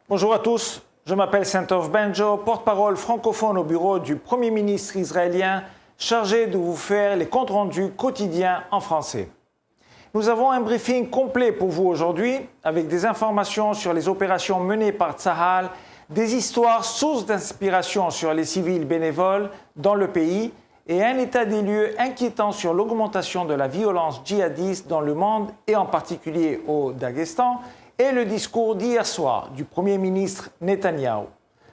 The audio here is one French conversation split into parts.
Bonjour à tous, je m'appelle Santov Benjo, porte-parole francophone au bureau du Premier ministre israélien, chargé de vous faire les comptes rendus quotidiens en français. Nous avons un briefing complet pour vous aujourd'hui, avec des informations sur les opérations menées par Tsahal, des histoires sources d'inspiration sur les civils bénévoles dans le pays et un état des lieux inquiétant sur l'augmentation de la violence djihadiste dans le monde et en particulier au Daghestan, et le discours d'hier soir du Premier ministre Netanyahou.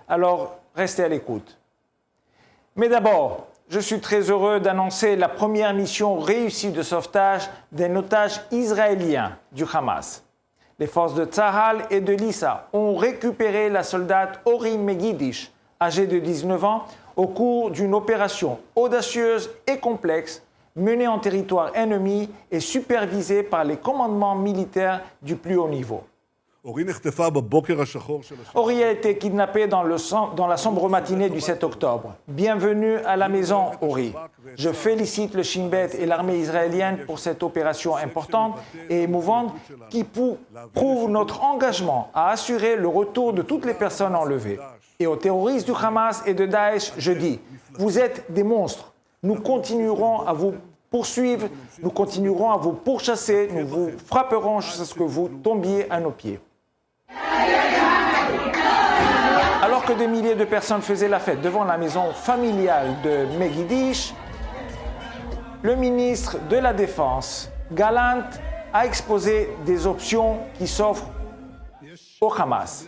Alors, restez à l'écoute. Mais d'abord, je suis très heureux d'annoncer la première mission réussie de sauvetage d'un otage israélien du Hamas. Les forces de Tsahal et de l'ISA ont récupéré la soldate Ori Megidish, âgée de 19 ans, au cours d'une opération audacieuse et complexe menée en territoire ennemi et supervisée par les commandements militaires du plus haut niveau. Ori a été kidnappée dans la sombre matinée du 7 octobre. Bienvenue à la maison, Ori. Je félicite le Shin Bet et l'armée israélienne pour cette opération importante et émouvante qui prouve notre engagement à assurer le retour de toutes les personnes enlevées. Et aux terroristes du Hamas et de Daesh, je dis, vous êtes des monstres. Nous continuerons à vous poursuivre, nous continuerons à vous pourchasser, nous vous frapperons jusqu'à ce que vous tombiez à nos pieds. Alors que des milliers de personnes faisaient la fête devant la maison familiale de Megidish, le ministre de la Défense, Gallant, a exposé des options qui s'offrent au Hamas.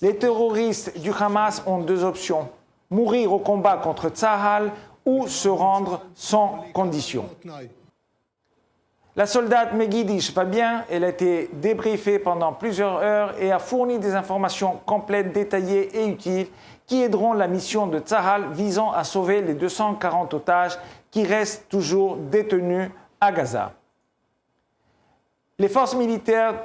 Les terroristes du Hamas ont deux options, mourir au combat contre Tsahal ou se rendre sans condition. La soldate Megidish va bien, elle a été débriefée pendant plusieurs heures et a fourni des informations complètes, détaillées et utiles qui aideront la mission de Tsahal visant à sauver les 240 otages qui restent toujours détenus à Gaza. Les forces militaires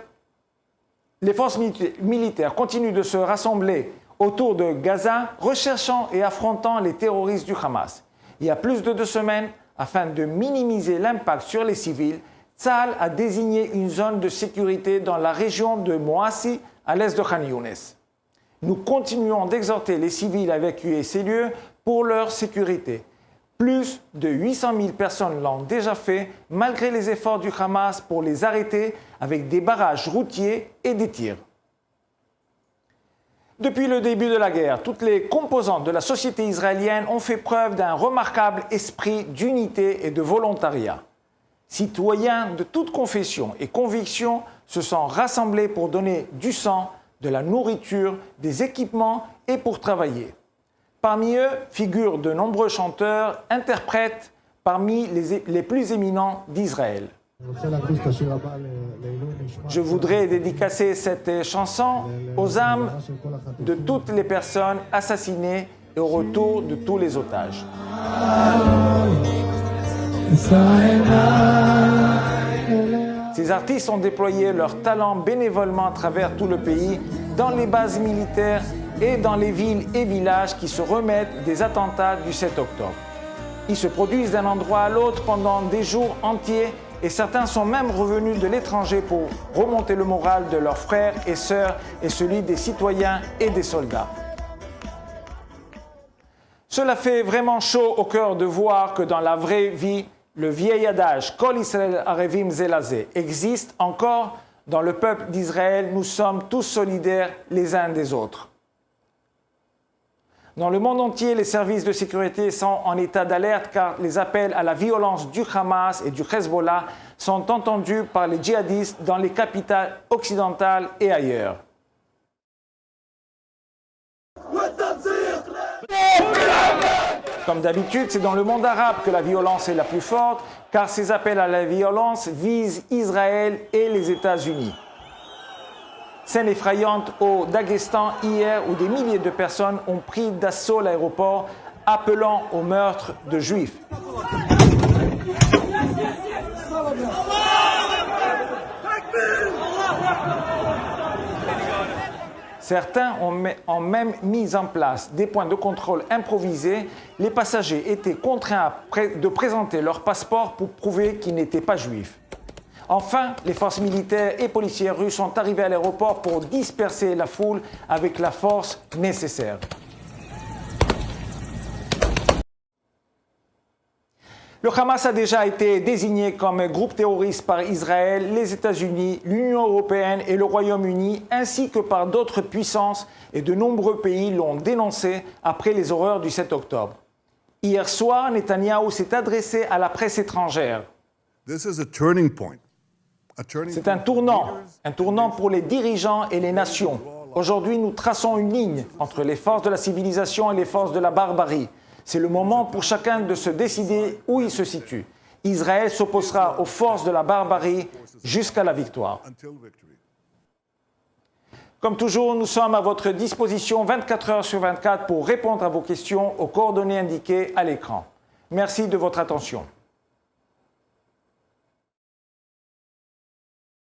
continuent de se rassembler autour de Gaza, recherchant et affrontant les terroristes du Hamas. Il y a plus de 2 semaines, afin de minimiser l'impact sur les civils, Tsahal a désigné une zone de sécurité dans la région de Moassi, à l'est de Khan Younes. Nous continuons d'exhorter les civils à évacuer ces lieux pour leur sécurité. Plus de 800 000 personnes l'ont déjà fait, malgré les efforts du Hamas pour les arrêter avec des barrages routiers et des tirs. Depuis le début de la guerre, toutes les composantes de la société israélienne ont fait preuve d'un remarquable esprit d'unité et de volontariat. Citoyens de toute confession et conviction se sont rassemblés pour donner du sang, de la nourriture, des équipements et pour travailler. Parmi eux figurent de nombreux chanteurs, interprètes parmi les plus éminents d'Israël. Je voudrais dédicacer cette chanson aux âmes de toutes les personnes assassinées et au retour de tous les otages. Ces artistes ont déployé leur talent bénévolement à travers tout le pays, dans les bases militaires et dans les villes et villages qui se remettent des attentats du 7 octobre. Ils se produisent d'un endroit à l'autre pendant des jours entiers et certains sont même revenus de l'étranger pour remonter le moral de leurs frères et sœurs et celui des citoyens et des soldats. Cela fait vraiment chaud au cœur de voir que dans la vraie vie, le vieil adage « Kol Israël arevim zelazé » existe encore. Dans le peuple d'Israël, nous sommes tous solidaires les uns des autres. Dans le monde entier, les services de sécurité sont en état d'alerte car les appels à la violence du Hamas et du Hezbollah sont entendus par les djihadistes dans les capitales occidentales et ailleurs. Comme d'habitude, c'est dans le monde arabe que la violence est la plus forte, car ces appels à la violence visent Israël et les États-Unis. Scène effrayante au Daghestan hier où des milliers de personnes ont pris d'assaut l'aéroport, appelant au meurtre de Juifs. Certains ont même mis en place des points de contrôle improvisés. Les passagers étaient contraints de présenter leur passeport pour prouver qu'ils n'étaient pas juifs. Enfin, les forces militaires et policières russes sont arrivées à l'aéroport pour disperser la foule avec la force nécessaire. Le Hamas a déjà été désigné comme groupe terroriste par Israël, les États-Unis, l'Union européenne et le Royaume-Uni, ainsi que par d'autres puissances, et de nombreux pays l'ont dénoncé après les horreurs du 7 octobre. Hier soir, Netanyahou s'est adressé à la presse étrangère. C'est un tournant pour les dirigeants et les nations. Aujourd'hui, nous traçons une ligne entre les forces de la civilisation et les forces de la barbarie. C'est le moment pour chacun de se décider où il se situe. Israël s'opposera aux forces de la barbarie jusqu'à la victoire. Comme toujours, nous sommes à votre disposition 24 heures sur 24 pour répondre à vos questions aux coordonnées indiquées à l'écran. Merci de votre attention.